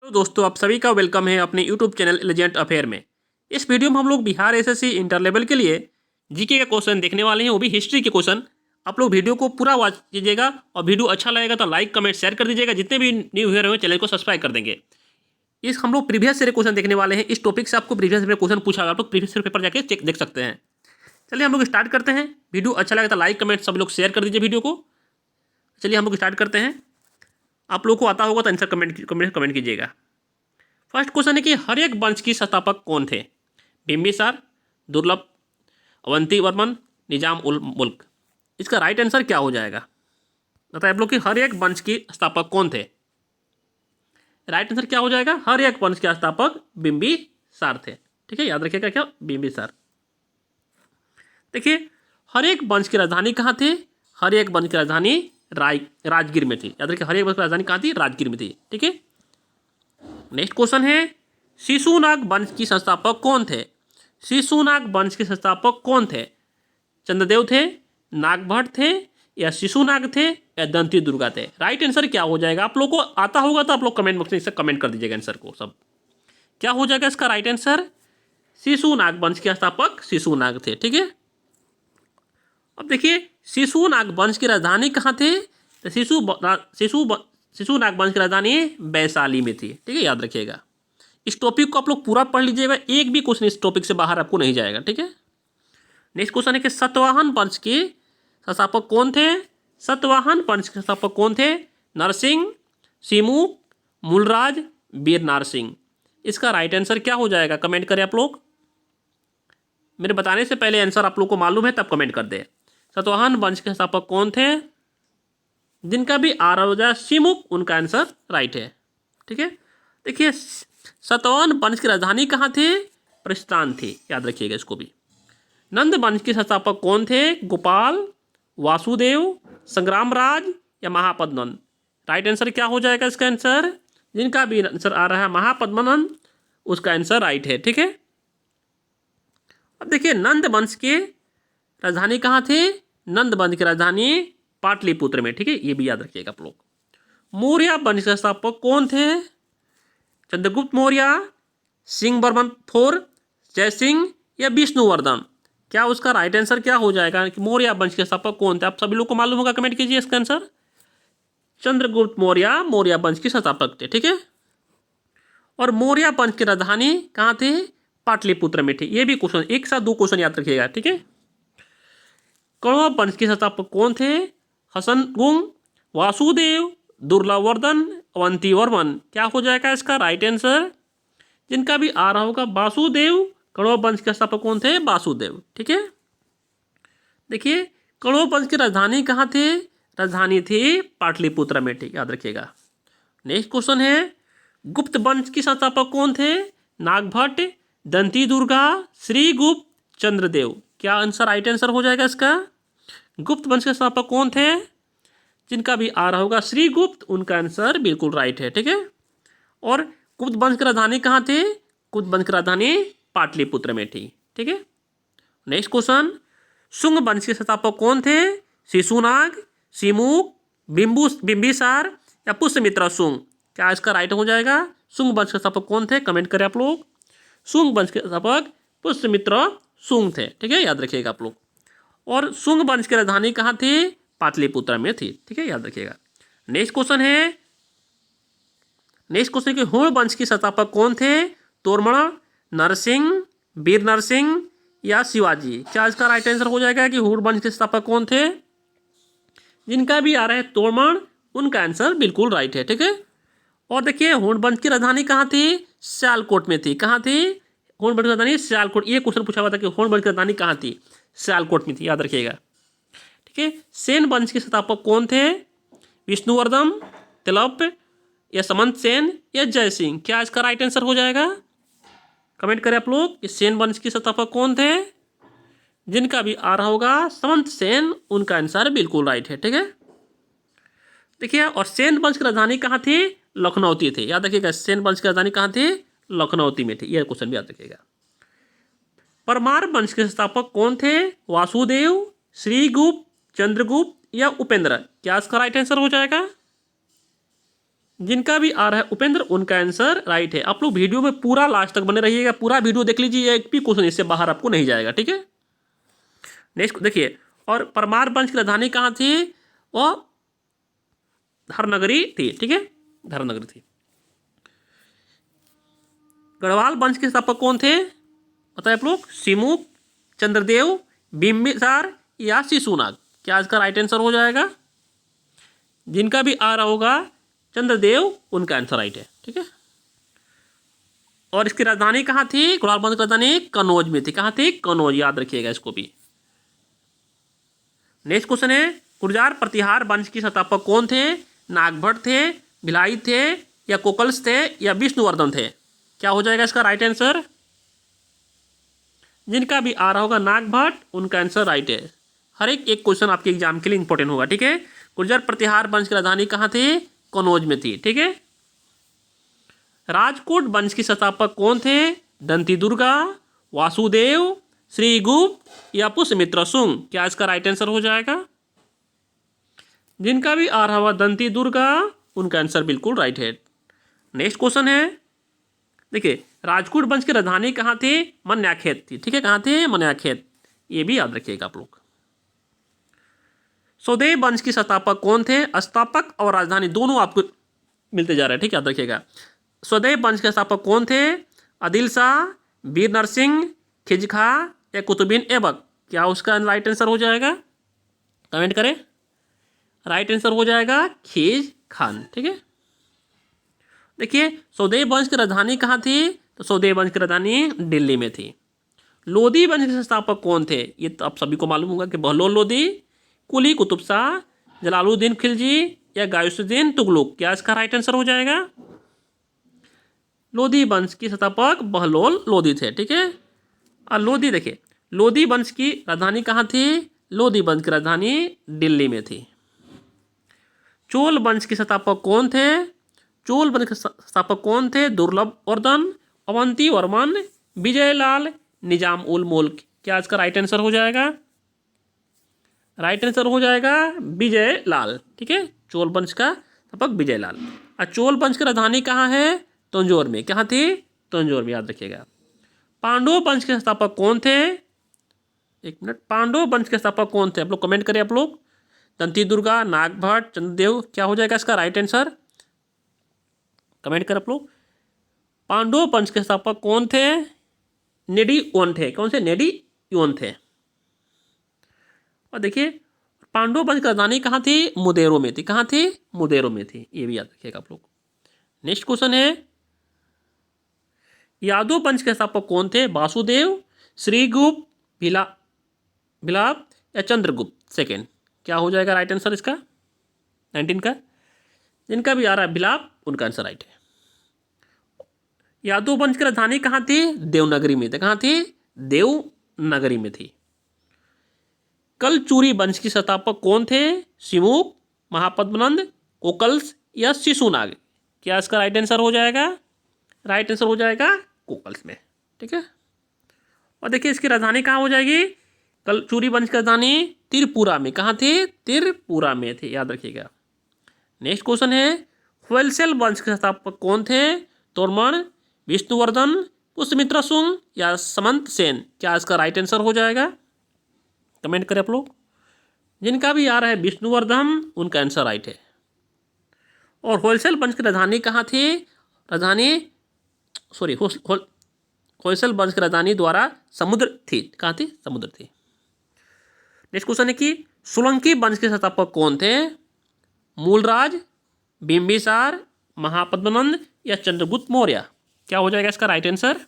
तो दोस्तों आप सभी का वेलकम है अपने यूट्यूब चैनल एलिजेंट अफेयर में। इस वीडियो में हम लोग बिहार एसएससी इंटर लेवल के लिए जीके का क्वेश्चन देखने वाले हैं, वो भी हिस्ट्री के क्वेश्चन। आप लोग वीडियो को पूरा वॉच कीजिएगा और वीडियो अच्छा लगेगा तो लाइक कमेंट शेयर कर दीजिएगा। जितने भी न्यू व्यूअर हैं चैनल को सब्सक्राइब कर देंगे। इस हम लोग प्रीवियस ईयर क्वेश्चन देखने वाले हैं। इस टॉपिक से आपको प्रीवियस ईयर क्वेश्चन पूछा होगा, आप लोग प्रीवियस ईयर पेपर जाके चेक देख सकते हैं। चलिए हम लोग स्टार्ट करते हैं। वीडियो अच्छा लगे तो लाइक कमेंट सब लोग शेयर कर दीजिए वीडियो को। चलिए हम लोग स्टार्ट करते हैं। आप लोग को आता होगा तो आंसर कमेंट कीजिएगा। फर्स्ट क्वेश्चन है कि हर्यक वंश की संस्थापक कौन थे? बिंबिसार, दुर्लभ, अवंती वर्मन, निजाम उल मुल्क। इसका राइट आंसर क्या हो जाएगा? बताइए आप लोग कि हर्यक वंश की स्थापक कौन थे? राइट आंसर क्या हो जाएगा? हर्यक वंश के स्थापक बिंबिसार थे। ठीक है, याद रखिएगा क्या, बिंबिसार। देखिए हर्यक वंश की राजधानी कहाँ थी? हर्यक वंश की राजधानी राजगीर में थी। याद रखिए हर्यक वंश की राजधानी कहाँ थी? राजगीर में थी। ठीक है, नेक्स्ट क्वेश्चन है शिशुनाग वंश की संस्थापक कौन थे? शिशुनाग वंश के संस्थापक कौन थे? चंद्रदेव थे, नागभट्ट थे, या शिशुनाग थे, या दंती दुर्गा थे? राइट आंसर क्या हो जाएगा? आप लोग को आता होगा तो आप लोग कमेंट बॉक्स में इसे कमेंट कर दीजिएगा आंसर को। सब क्या हो जाएगा इसका राइट आंसर? शिशुनाग वंश के स्थापक शिशुनाग थे। ठीक है, अब देखिए शिशुनाग वंश की राजधानी कहाँ थे? तो शिशुनाग वंश की राजधानी वैशाली में थी। ठीक है, याद रखिएगा। इस टॉपिक को आप लोग पूरा पढ़ लीजिएगा, एक भी क्वेश्चन इस टॉपिक से बाहर आपको नहीं जाएगा। ठीक है, नेक्स्ट क्वेश्चन है कि सतवाहन वंश के संस्थापक कौन थे? सतवाहन वंश के संस्थापक कौन थे? नरसिंह, सिमुक, मूलराज, वीर नारसिंह। इसका राइट आंसर क्या हो जाएगा? कमेंट करें आप लोग। मेरे बताने से पहले आंसर आप लोग को मालूम है तब कमेंट कर दे। सतवाहन वंश के संस्थापक कौन थे? जिनका भी आर हो जाए सिमुक, उनका आंसर राइट है। ठीक है, देखिए सतवाहन वंश की राजधानी कहाँ थी? प्रस्थान थी। याद रखिएगा इसको भी। नंद वंश के संस्थापक कौन थे? गोपाल, वासुदेव, संग्रामराज, या महापद्मनंद। राइट आंसर क्या हो जाएगा इसका आंसर? जिनका भी आंसर आ रहा है महापद्मनंद, उसका आंसर राइट है। ठीक है, अब देखिए नंद वंश के राजधानी कहाँ थे? नंद वंश की राजधानी पाटलिपुत्र में। ठीक है, ये भी याद रखिएगा आप लोग। मौर्य वंश के संस्थापक कौन थे? चंद्रगुप्त मौर्य, सिंह बर्मन फोर, जयसिंह, या विष्णुवर्धन। क्या उसका राइट आंसर क्या हो जाएगा कि मौर्य वंश के संस्थापक कौन थे? आप सभी लोग को मालूम होगा, कमेंट कीजिए इसका आंसर। चंद्रगुप्त मौर्य मौर्य वंश के संस्थापक थे। ठीक है, और मौर्य वंश की राजधानी कहाँ थे? पाटलिपुत्र में थी। ये भी क्वेश्चन एक साथ दो क्वेश्चन याद रखिएगा। ठीक है, कण्व वंश के संस्थापक कौन थे? हसनगुंग, वासुदेव, दुर्लभवर्धन, अवंती वर्मन। क्या हो जाएगा इसका राइट आंसर? जिनका भी आ रहा होगा वासुदेव। कण्व वंश के संस्थापक कौन थे? वासुदेव। ठीक है, देखिए कण्व वंश की राजधानी कहाँ थे? राजधानी थी पाटलिपुत्र में। ठीक, याद रखिएगा। नेक्स्ट क्वेश्चन है गुप्त वंश की संस्थापक कौन थे? नागभट्ट, दंती दुर्गा, श्रीगुप्त, चंद्रदेव। क्या आंसर राइट आंसर हो जाएगा इसका? गुप्त वंश के संस्थापक कौन थे? जिनका भी आ रहा होगा श्रीगुप्त, उनका आंसर बिल्कुल राइट है। ठीक है, और गुप्त वंश की राजधानी कहाँ थे? गुप्त वंश की राजधानी पाटलिपुत्र में थी। ठीक है, नेक्स्ट क्वेश्चन शुंग वंश के संस्थापक कौन थे? शिशुनाग, सिमुक, बिंबिसार, या पुष्यमित्र शुंग। क्या इसका राइट हो जाएगा? शुंग वंश के संस्थापक कौन थे? कमेंट करें आप लोग। शुंग वंश के संस्थापक पुष्यमित्र शुंग थे। ठीक है, याद रखिएगा आप लोग। और शुंग वंश की राजधानी कहाँ थी? पाटलिपुत्र में थी। ठीक है, याद रखिएगा। नेक्स्ट क्वेश्चन है कि हुण वंश के संस्थापक कौन थे? तोरमण, नरसिंह, वीर नरसिंह, या शिवाजी। क्या इसका राइट आंसर हो जाएगा कि हुण वंश के संस्थापक कौन थे? जिनका भी आ रहा है तोरमण, उनका आंसर बिल्कुल राइट है। ठीक है, और देखिए हुण वंश की राजधानी कहाँ थी? सियालकोट में थी। कहाँ थी? हुण वंश की राजधानी सियालकोट। ये क्वेश्चन पूछा हुआ था कि हुण वंश की राजधानी कहाँ थी? सियालकोट में थी। याद रखिएगा। ठीक है, सेन वंश के संस्थापक कौन थे? विष्णुवर्धन, तिलप, या समंत सेन, या जय सिंह। क्या इसका राइट आंसर हो जाएगा? कमेंट करें आप लोग कि सेन वंश के संस्थापक कौन थे? जिनका भी आ रहा होगा समंत सेन, उनका आंसर बिल्कुल राइट है। ठीक है, देखिए और सेन वंश की राजधानी कहाँ थी? लखनऊती थी। याद रखिएगा सेन वंश की राजधानी कहाँ थी? लखनऊती में थी। यह क्वेश्चन भी याद रखिएगा। परमार वंश के संस्थापक कौन थे? वासुदेव, श्रीगुप्त, चंद्रगुप्त, या उपेंद्र। क्या इसका राइट आंसर हो जाएगा? जिनका भी आ रहा है उपेंद्र, उनका आंसर राइट है। आप लोग वीडियो में पूरा लास्ट तक बने रहिएगा, पूरा वीडियो देख लीजिए, एक भी क्वेश्चन इससे बाहर आपको नहीं जाएगा, ठीक है। नेक्स्ट देखिए, और परमार वंश की राजधानी कहाँ थी? वो धरनगरी थी, ठीक है, धरनगरी थी। गढ़वाल वंश के स्थापक कौन थे? बताए आप लोग, सिमुक, चंद्रदेव, बिंबिसार या शिशुनाग? क्या इसका राइट आंसर हो जाएगा? जिनका भी आ रहा होगा चंद्रदेव, उनका आंसर राइट है, ठीक है। और इसकी राजधानी कहाँ थी? गढ़वाल वंश की राजधानी कनौज में थी। कहाँ थी? कनौज, याद रखिएगा इसको भी। नेक्स्ट क्वेश्चन है, गुर्जर प्रतिहार वंश की संस्थापक कौन थे? नागभट्ट थे, भिलाई थे, या कोकल्स थे, या विष्णुवर्धन थे? क्या हो जाएगा इसका राइट आंसर? जिनका भी आ रहा होगा नागभट्ट, उनका आंसर राइट है। हर एक क्वेश्चन आपके एग्जाम के लिए इंपॉर्टेंट होगा, ठीक है। गुर्जर प्रतिहार वंश की राजधानी कहाँ थी? कनौज में थी, ठीक है। राजकोट वंश की संस्थापक कौन थे? दंती दुर्गा, वासुदेव, श्रीगुप्त या पुष्यमित्र शुंग? क्या इसका राइट आंसर हो जाएगा? जिनका भी आ रहा होगा दंती दुर्गा, उनका आंसर बिल्कुल राइट है। नेक्स्ट क्वेश्चन है, देखिए, राजकोट वंश की राजधानी कहाँ थी? मन्याखेत थी, ठीक है। कहाँ थी? मन्याखेत, ये भी याद रखिएगा आप लोग। सौदेव वंश की संस्थापक कौन थे? स्थापक और राजधानी दोनों आपको मिलते जा रहे हैं, ठीक है, याद रखिएगा। सौदेव वंश के स्थापक कौन थे? आदिल शाह, वीर नरसिंह, खिजखा या कुतुबुद्दीन ऐबक? क्या उसका राइट आंसर हो जाएगा? कमेंट करें। राइट आंसर हो जाएगा खिज खान, ठीक है। देखिए, सौदेव वंश की राजधानी कहाँ थी? तो सौदेव वंश की राजधानी दिल्ली में थी। लोधी वंश के संस्थापक कौन थे? ये तो आप सभी को मालूम होगा कि बहलोल लोधी, कुली कुतुब शाह, जलालुद्दीन खिलजी या गायुसुद्दीन तुगलक? क्या इसका राइट आंसर हो जाएगा? लोधी वंश की संस्थापक बहलोल लोधी थे, ठीक है। और लोधी, देखिए, लोधी वंश की राजधानी कहाँ थी? लोधी वंश की राजधानी दिल्ली में थी। चोल वंश के संस्थापक कौन थे? चोल वंश के संस्थापक कौन थे? दुर्लभ वर्धन, अवंती वर्मन, विजयलाल, निजाम उल मुल्क? क्या इसका राइट आंसर हो जाएगा? राइट आंसर हो जाएगा विजयलाल, ठीक है। चोल वंश का संस्थापक विजयलाल। और चोल वंश की राजधानी कहाँ है? तंजौर में। कहाँ थी? तंजौर में, याद रखिएगा। पांडव वंश के संस्थापक कौन थे? एक मिनट, पांडव वंश के संस्थापक कौन थे? आप लोग कमेंट करें आप लोग। दंती दुर्गा, नागभट्ट, चंद्रदेव? क्या हो जाएगा इसका राइट आंसर? कमेंट करें आप लोग। पांडव वंश के संस्थापक कौन थे? नेडी ओन थे। कौन से? नेडी ओन थे। और देखिए, पांडव वंश की राजधानी कहाँ थी? मुदेरो में थी। कहाँ थी? मुदेरो में थी, ये भी याद रखिएगा आप लोग। नेक्स्ट क्वेश्चन है, यादव वंश के संस्थापक कौन थे? वासुदेव, श्रीगुप्त, भिलाप या चंद्रगुप्त सेकेंड? क्या हो जाएगा राइट आंसर इसका? 19 का। जिनका भी आ रहा है भिलाप, उनका आंसर राइट है। यादव वंश की राजधानी कहाँ थी? देवनगरी में थी। कहाँ थी? देवनगरी में थी। कलचुरी वंश की संस्थापक कौन थे? सिमुक, महापद्मनंद, कोकल्स या शिशुनाग? क्या इसका राइट आंसर हो जाएगा? राइट आंसर हो जाएगा कोकल्स में, ठीक है। और देखिए, इसकी राजधानी कहाँ हो जाएगी? कलचुरी वंश की राजधानी त्रिपुरा में। कहाँ थी? त्रिपुरा में थी, याद रखिएगा। नेक्स्ट क्वेश्चन है, होयसल वंश के संस्थापक कौन थे? तोरमन, विष्णुवर्धन, पुष्यमित्र शुंग या समंत सेन? क्या इसका राइट आंसर हो जाएगा? कमेंट करें आप लोग। जिनका भी आ रहा है विष्णुवर्धन, उनका आंसर राइट है। और होयसल वंश की राजधानी कहाँ थी? राजधानी, सॉरी, होयसल वंश की राजधानी द्वारा समुद्र थी। कहाँ थी? समुद्र थी। नेक्स्ट क्वेश्चन है कि सोलंकी वंश के संस्थापक कौन थे? मूलराज, बिंबिसार, महापद्मनंद या चंद्रगुप्त मौर्य? क्या हो जाएगा इसका राइट आंसर?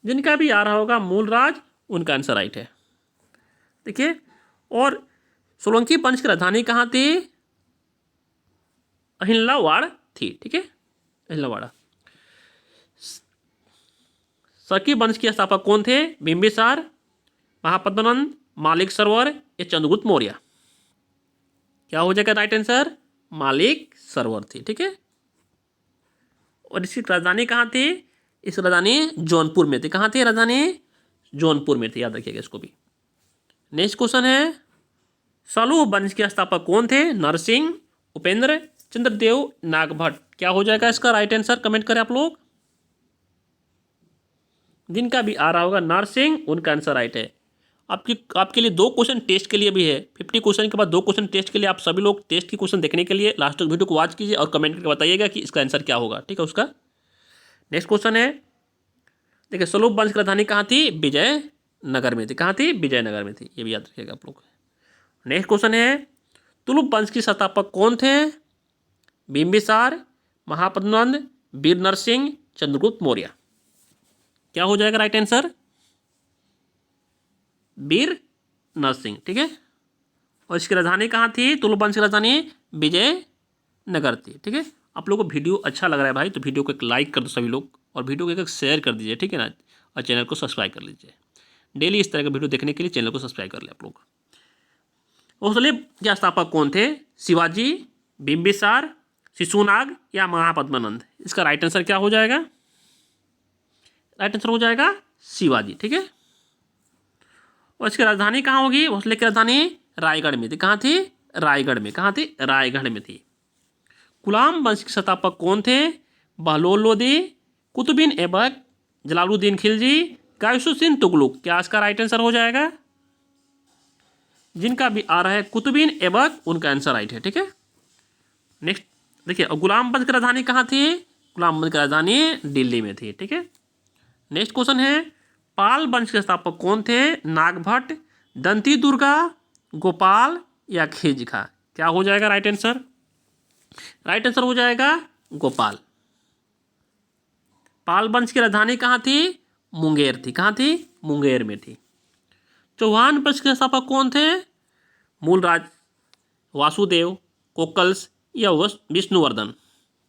जिनका भी आ रहा होगा मूलराज, उनका आंसर राइट है। देखिए, और सोलंकी वंश की राजधानी कहाँ थी? अहिल्यावाड़ थी, ठीक है, अहिल्यावाड़। शकी वंश के स्थापक कौन थे? बिंबिसार, महापद्मनंद, मालिक सरोवर या चंद्रगुप्त मौर्य? क्या हो जाएगा राइट आंसर? मालिक सरोवर थी, ठीक है। और इसकी राजधानी कहाँ थी? इस राजधानी जौनपुर में थी। कहाँ थी राजधानी? जौनपुर में थी, याद रखिएगा इसको भी। नेक्स्ट क्वेश्चन है, सलू वंश के स्थापक कौन थे? नरसिंह, उपेंद्र, चंद्रदेव नागभट्ट। क्या हो जाएगा इसका राइट आंसर, कमेंट करें आप लोग। जिनका भी आ रहा होगा नरसिंह, उनका आंसर राइट है। आपके लिए 2 क्वेश्चन टेस्ट के लिए भी है। 50 क्वेश्चन के बाद 2 क्वेश्चन टेस्ट के लिए। आप सभी लोग टेस्ट की क्वेश्चन देखने के लिए लास्ट तक वीडियो को वॉच कीजिए और कमेंट करके बताइएगा कि इसका आंसर क्या होगा, ठीक है उसका। नेक्स्ट क्वेश्चन है, देखिए सलूप वंश की राजधानी कहाँ थी? विजयनगर में थी। कहाँ थी? विजयनगर में थी, ये भी याद रखिएगा आप लोग। नेक्स्ट क्वेश्चन है, तुलुप वंश के संस्थापक कौन थे? बिंबिसार, महापद्मनंद, वीर नरसिंह, चंद्रगुप्त मौर्य। क्या हो जाएगा राइट आंसर? वीर नरसिंह, ठीक है। और इसकी राजधानी कहाँ थी? तुलुप वंश की राजधानी विजयनगर थी, ठीक है। आप लोगों को वीडियो अच्छा लग रहा है भाई तो वीडियो को एक लाइक कर दो सभी लोग, और वीडियो को एक शेयर कर दीजिए, ठीक है ना। और चैनल को सब्सक्राइब कर लीजिए। डेली इस तरह का वीडियो देखने के लिए चैनल को सब्सक्राइब कर ले आप लोग। उसले के स्थापक कौन थे? शिवाजी, बिंबिसार, शिशुनाग या महापद्मनंद। इसका राइट आंसर क्या हो जाएगा? राइट आंसर हो जाएगा शिवाजी, ठीक है। और इसकी राजधानी कहाँ होगी? भोसले की राजधानी रायगढ़ में थी। कहाँ थी? रायगढ़ में। कहाँ थी? रायगढ़ में थी। गुलाम वंश के संस्थापक कौन थे? बहलोल लोदी, कुतुबुद्दीन ऐबक, जलालुद्दीन खिलजी, गायसुद्दीन तुगलक। क्या इसका राइट आंसर हो जाएगा? जिनका भी आ रहा है कुतुबुद्दीन ऐबक, उनका आंसर राइट है, ठीक है। नेक्स्ट देखिए, गुलाम वंश की राजधानी कहाँ थी? गुलाम वंश की राजधानी दिल्ली में थी, ठीक है। नेक्स्ट क्वेश्चन है, पाल वंश के स्थापक कौन थे? नागभट्ट, दंती दुर्गा, गोपाल या खिजखा। क्या हो जाएगा राइट आंसर? राइट आंसर हो जाएगा गोपाल। पाल वंश की राजधानी कहाँ थी? मुंगेर थी। कहाँ थी? मुंगेर में थी। चौहान वंश के स्थापक कौन थे? मूलराज, वासुदेव, कोकल्स या विष्णुवर्धन।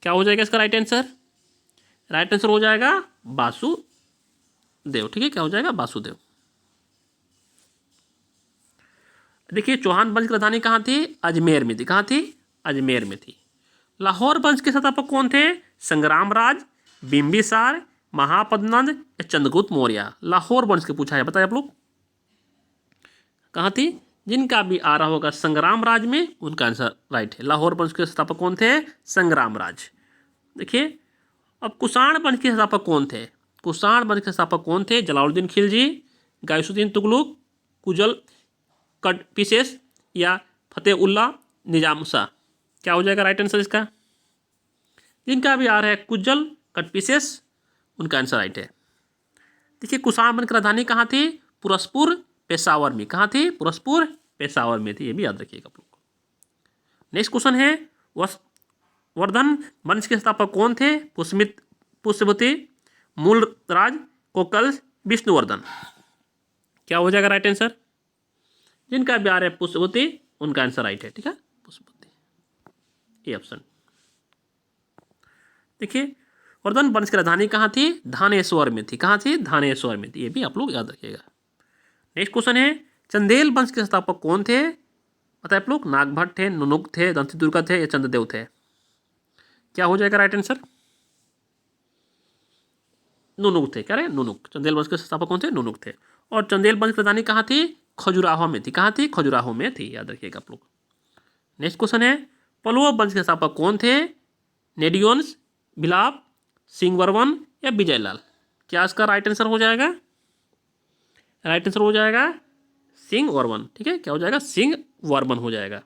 क्या हो जाएगा इसका राइट आंसर? राइट आंसर हो जाएगा वासुदेव, ठीक है। क्या हो जाएगा? वासुदेव। देखिए, चौहान वंश की राजधानी कहाँ थी? अजमेर में थी। कहाँ थी? अजमेर में थी। लाहौर वंश के संस्थापक कौन थे? संग्रामराज, बिंबिसार, महापद्मनंद या चंद्रगुप्त मौर्य। लाहौर वंश के पूछा है, बताइए आप लोग। कहाँ थी? जिनका भी आ रहा होगा संग्रामराज में, उनका आंसर राइट है। लाहौर वंश के संस्थापक कौन थे? संग्रामराज। देखिए, अब कुषाण वंश के संस्थापक कौन थे? कुषाण वंश के संस्थापक कौन थे? जलालुद्दीन खिलजी, गायसुद्दीन तुगलक, कुजल कटपिसेस या फतेहुल्लाह निजाम शाह। क्या हो जाएगा राइट आंसर इसका? जिनका भी आ रहा है कुजल कटपिसेस, उनका आंसर राइट है। देखिए, कुषाण वंश की राजधानी कहाँ थी? पुरस्पुर, पेशावर में। कहाँ थी? पुरस्पुर, पेशावर में थी, ये भी याद रखिएगा आप लोग। नेक्स्ट क्वेश्चन है, वर्धन वंश के संस्थापक कौन थे? पुष्यभूति, मूलराज, कोकल्स, विष्णुवर्धन। क्या हो जाएगा राइट आंसर? जिनका भी आ रहा है पुष्यभूति, उनका आंसर राइट है, ठीक है। पुष्यभूति, ये ऑप्शन। देखिए, वर्धन वंश की राजधानी कहाँ थी? धानेश्वर में थी। कहाँ थी? धानेश्वर में थी, ये भी आप लोग याद रखिएगा। नेक्स्ट क्वेश्चन है, चंदेल वंश के संस्थापक कौन थे? बताए आप लोग। नागभट्ट थे, नुनुक थे, दंती दुर्गा थे या चंद्रदेव थे। क्या हो जाएगा राइट आंसर? नुनुक थे। क्या रहे? नुनुक। चंदेल वंश के संस्थापक कौन थे? नुनुक थे। और चंदेल वंश की राजधानी कहाँ थी? खजुराहो में थी। कहाँ थी? खजुराहो में थी, याद रखिएगा आप लोग। नेक्स्ट क्वेश्चन है, पल्लव वंश के संस्थापक कौन थे? नेडियोन्स, बिलाप, सिंहवर्मन या विजयलाल। क्या इसका राइट आंसर हो जाएगा? राइट आंसर हो जाएगा सिंहवर्मन, ठीक है। क्या हो जाएगा? सिंहवर्मन हो जाएगा।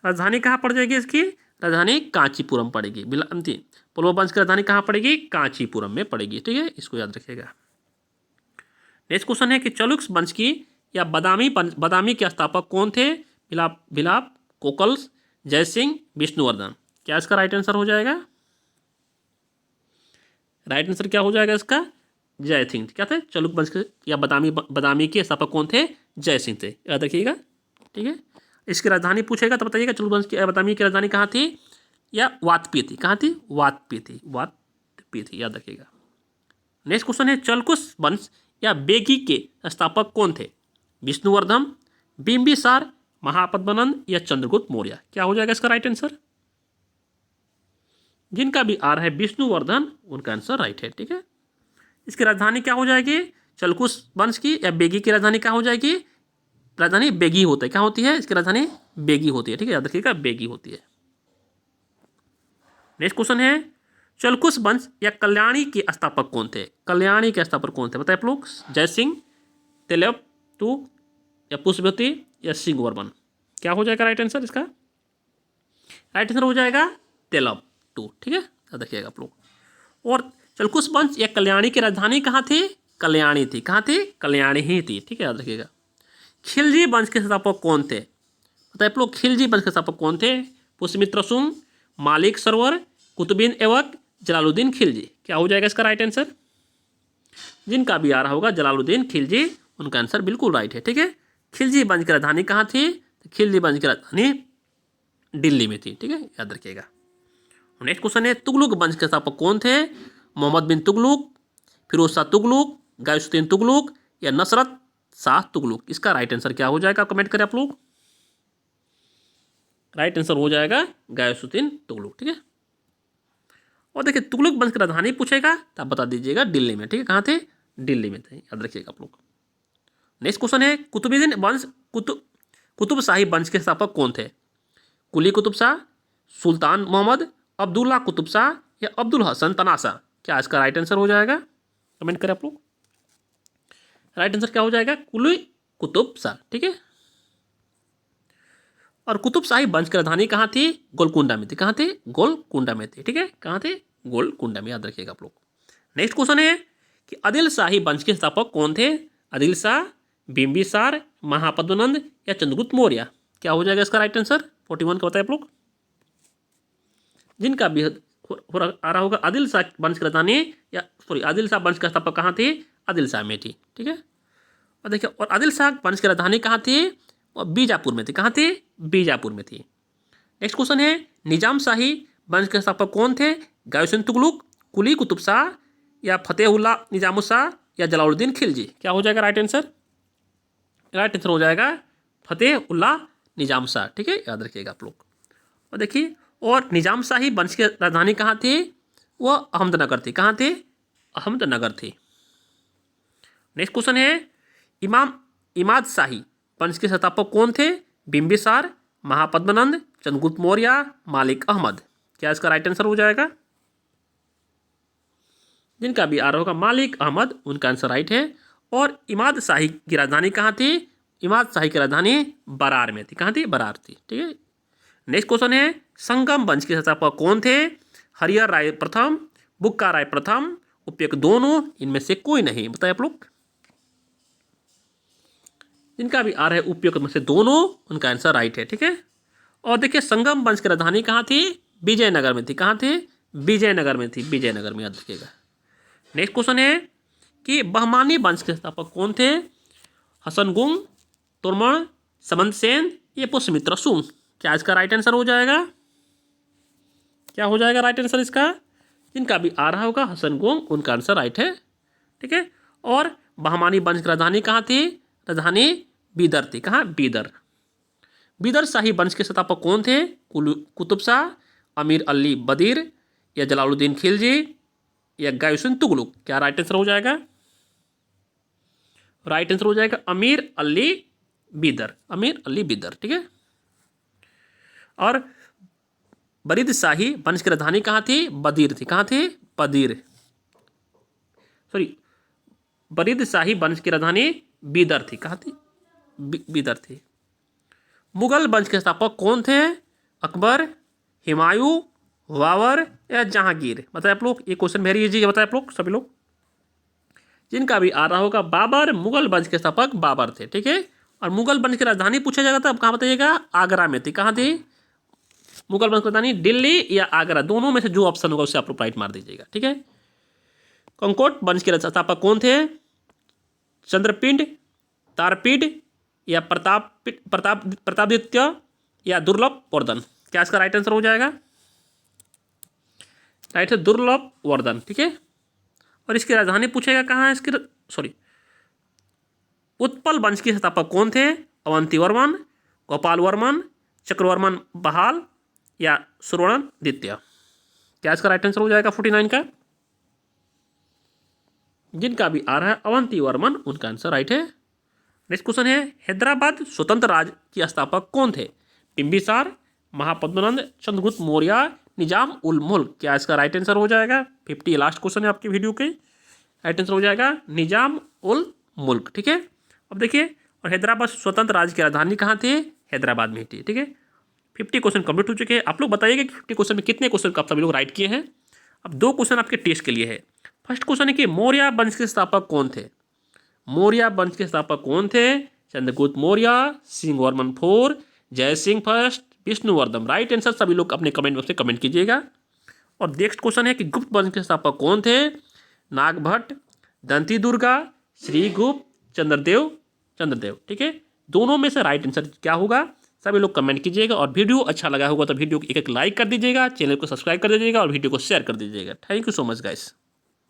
राजधानी कहाँ पड़ जाएगी इसकी? राजधानी कांचीपुरम पड़ेगी। पल्लव वंश की राजधानी कहाँ पड़ेगी? कांचीपुरम में पड़ेगी, ठीक है। इसको याद रखिएगा। नेक्स्ट क्वेश्चन है कि चलुक्स वंश की या बदामी के स्थापक कौन थे? बिलाप, कोकल्स, जयसिंह, विष्णुवर्धन। क्या इसका राइट आंसर हो जाएगा? राइट आंसर क्या हो जाएगा इसका? जय सिंह। क्या थे? चलुक वंश के या बदामी के स्थापक कौन थे? जय सिंह थे, याद रखिएगा, ठीक है। इसकी राजधानी पूछेगा तो बताइएगा चलुक वंश की बदामी की राजधानी कहाँ थी या वातपी थी। कहाँ थी? वातपी थी, वातपी थी, याद रखिएगा। नेक्स्ट क्वेश्चन है, चलकुश वंश या बेगी के स्थापक कौन थे? विष्णुवर्धन, बिंबिसार, महापद्मनंद या चंद्रगुप्त मौर्य। क्या हो जाएगा इसका राइट आंसर? जिनका भी आ रहा है विष्णुवर्धन, उनका आंसर राइट है, ठीक है। इसकी राजधानी क्या हो जाएगी? चलकुश वंश की या बेगी की राजधानी क्या हो जाएगी? राजधानी बेगी होता है। क्या होती है इसकी राजधानी? बेगी होती है। ठीक है, याद रखिएगा, बेगी होती है। नेक्स्ट क्वेश्चन है, चलकुश वंश या कल्याणी के स्थापक कौन थे? कल्याणी के स्थापक कौन थे बताए आप लोग? जय सिंह, तेलुप्तु या पुष्पवती या सिंहवर्मन? क्या हो जाएगा राइट आंसर इसका? राइट आंसर हो जाएगा तेलुप्तु। ठीक है, याद रखिएगा आप लोग। और चलकुश वंश या कल्याणी की राजधानी कहाँ थी? कल्याणी थी। कहाँ थी? कल्याणी ही थी। ठीक है, याद रखिएगा। खिलजी वंश के स्थापक कौन थे बताए आप लोग? खिलजी वंश के स्थापक कौन थे? पुष्यमित्र शुंग, मालिक सरोवर, कुतुबुद्दीन ऐबक, जलालुद्दीन खिलजी? क्या हो जाएगा इसका राइट आंसर? जिनका भी आ रहा होगा जलालुद्दीन खिलजी, उनका आंसर बिल्कुल राइट है। ठीक है, खिलजी वंश की राजधानी कहाँ थी? तो खिलजी वंश की राजधानी दिल्ली में थी। ठीक है, याद रखिएगा। नेक्स्ट क्वेश्चन है, तुगलक वंश के स्थापक कौन थे? मोहम्मद बिन तुगलक, फिरोज शाह तुगलक, गयासुद्दीन तुगलक या नसरत शाह तुगलक? इसका राइट आंसर क्या हो जाएगा? कमेंट करें आप लोग। राइट आंसर हो जाएगा गयासुद्दीन तुगलक। ठीक है, और देखिए तुगलक वंश की राजधानी पूछेगा तो आप बता दीजिएगा दिल्ली में। ठीक है, कहाँ थे? दिल्ली में थे, याद रखिएगा आप लोग। नेक्स्ट क्वेश्चन है, कुतुबुद्दीन वंश कुतुब शाही वंश के स्थापक कौन थे? कुली कुतुब शाह, सुल्तान मोहम्मद, अब्दुल्ला कुतुब शाह या अब्दुल हसन तनाशा? क्या इसका राइट आंसर हो जाएगा? कमेंट करें आप लोग। राइट आंसर क्या हो जाएगा? कुली कुतुब शाह। ठीक है, और कुतुब शाही वंश की राजधानी कहाँ थी? गोलकुंडा में थी। कहाँ थी? गोलकुंडा में थी। ठीक है, कहाँ थे? गोलकुंडा में, याद रखिएगा आप लोग। नेक्स्ट क्वेश्चन है कि आदिल शाही वंश के स्थापक कौन थे? आदिल शाह, बिंबिसार, महापद्मनंद या चंद्रगुप्त मौर्य? क्या हो जाएगा इसका राइट आंसर? 41 का बताए आप लोग। जिनका भी आ रहा होगा आदिल शाह वंश की राजधानी या सॉरी आदिल शाह वंश का स्थापक कहाँ थे? आदिल शाह में थी। ठीक है, और देखिए, और आदिल शाह वंश की राजधानी कहाँ थी? और बीजापुर में थी। कहाँ थी? बीजापुर में थी। नेक्स्ट क्वेश्चन है, निजाम शाही वंश के स्थापक कौन थे? गयासुद्दीन तुगलक, कुली कुतुब शाह या फतेहुल्ला निजामुशाह या जलालुद्दीन खिलजी? क्या हो जाएगा राइट आंसर? राइट आंसर हो जाएगा फतेहुल्ला निजाम शाह। ठीक है, याद रखिएगा आप लोग। और देखिए, और निजाम शाही वंश की राजधानी कहाँ थी? वह अहमदनगर थी। कहाँ थी? अहमदनगर थी। नेक्स्ट क्वेश्चन है, इमाद शाही वंश के संस्थापक कौन थे? बिंबिसार, महापद्मनंद, चंद्रगुप्त मौर्य, मालिक अहमद? क्या इसका राइट आंसर हो जाएगा? जिनका भी आ रहा होगा मालिक अहमद, उनका आंसर राइट है। और इमाद शाही की राजधानी कहाँ थी? इमाद शाही की राजधानी बरार में थी। कहाँ थी? बरार थी। ठीक है, नेक्स्ट क्वेश्चन है, संगम वंश के संस्थापक कौन थे? हरिहर राय प्रथम, बुक्का राय प्रथम, उपयुक्त दोनों, इनमें से कोई नहीं? बताए आप लोग। जिनका भी आ रहा है उपयुक्त में से दोनों, उनका आंसर राइट है। ठीक है, और देखिए संगम वंश की राजधानी कहाँ थी? विजयनगर में थी। कहाँ थे? विजयनगर में थी। विजयनगर में, याद रखिएगा। नेक्स्ट क्वेश्चन है कि बहमानी वंश के स्थापक कौन थे? हसनगुंग, तोरमण, समंत सेन या पुष्यमित्र शुंग? क्या इसका राइट आंसर हो जाएगा? क्या हो जाएगा राइट आंसर इसका? जिनका भी आ रहा होगा हसनगुंग, उनका आंसर राइट है। ठीक है, और बहमानी वंश की राजधानी कहाँ थी? राजधानी बीदर थी। कहाँ? बीदर। बीदर शाही वंश के संस्थापक कौन थे? कुतुब शाह, अमीर अली बदीर या जलालुद्दीन खिलजी या गयासुद्दीन तुगलक? क्या राइट आंसर हो जाएगा? राइट आंसर हो जाएगा अमीर अली बीदर। अमीर अली बीदर। ठीक है, और बरीद शाही वंश की राजधानी कहाँ थी? बदीर थी। कहाँ थी? बदीर, सॉरी, बरीद शाही वंश की राजधानी बीदर थी। कहाँ थी? बीदर थी। मुगल वंश के स्थापक कौन थे? अकबर, हुमायूं, बाबर या जहांगीर? बताए आप लोग। ये क्वेश्चन वेरी इजी है, बताए आप लोग सभी लोग। जिनका भी आ रहा होगा बाबर, मुगल वंश के स्थापक बाबर थे। ठीक है, और मुगल वंश की राजधानी पूछा जाएगा तो अब कहाँ बताइएगा? आगरा में थी। कहाँ थी? मुगल वंश की राजधानी दिल्ली या आगरा, दोनों में से जो ऑप्शन होगा उससे आप लोग राइट मार दीजिएगा। ठीक है, कंकोट वंश के संस्थापक कौन थे? चंद्रपिंड, तारपीड या प्रतापदित्य या दुर्लभ वर्धन? क्या इसका राइट आंसर हो जाएगा? राइट है दुर्लभ वर्धन। ठीक है, और इसकी राजधानी पूछेगा कहाँ है इसकी? सॉरी, उत्पल वंश के संस्थापक कौन थे? अवंती वर्मन, गोपाल वर्मन, चक्रवर्मन बहाल या सुवर्णदित्य? क्या इसका राइट आंसर हो जाएगा 49 का? जिनका भी आ रहा है अवंती वर्मन, उनका आंसर राइट है। नेक्स्ट क्वेश्चन है, हैदराबाद स्वतंत्र राज्य के स्थापक कौन थे? बिंबिसार, महापद्मनंद, चंद्रगुप्त मौर्य, निजाम उल मुल्क। क्या इसका राइट आंसर हो जाएगा? 50 लास्ट क्वेश्चन है आपकी वीडियो के। राइट आंसर हो जाएगा निजाम उल मुल्क। ठीक है, अब देखिए, और हैदराबाद स्वतंत्र राज्य की राजधानी कहाँ थी? हैदराबाद में थी। ठीक है, 50 क्वेश्चन कंप्लीट हो चुके हैं। आप लोग बताइएगा कि 50 क्वेश्चन में कितने क्वेश्चन आप सभी लोग राइट किए हैं। अब 2 क्वेश्चन आपके टेस्ट के लिए है। फर्स्ट क्वेश्चन है कि मौर्य वंश के स्थापक कौन थे? मौर्य वंश के स्थापक कौन थे? चंद्रगुप्त मौर्य, सिंहवर्मन 4, जय Singh first, Vishnuvardhana. Right answer सभी लोग अपने कमेंट बॉक्स में कमेंट कीजिएगा। और नेक्स्ट क्वेश्चन है कि गुप्त वंश के स्थापक कौन थे? नागभट्ट, दंती दुर्गा, श्रीगुप्त, चंद्रदेव। ठीक है, दोनों में से राइट आंसर क्या होगा सभी लोग कमेंट कीजिएगा। और वीडियो अच्छा लगा होगा तो वीडियो को एक लाइक कर दीजिएगा, चैनल को सब्सक्राइब कर दीजिएगा और वीडियो को शेयर कर दीजिएगा। Thank you so much guys.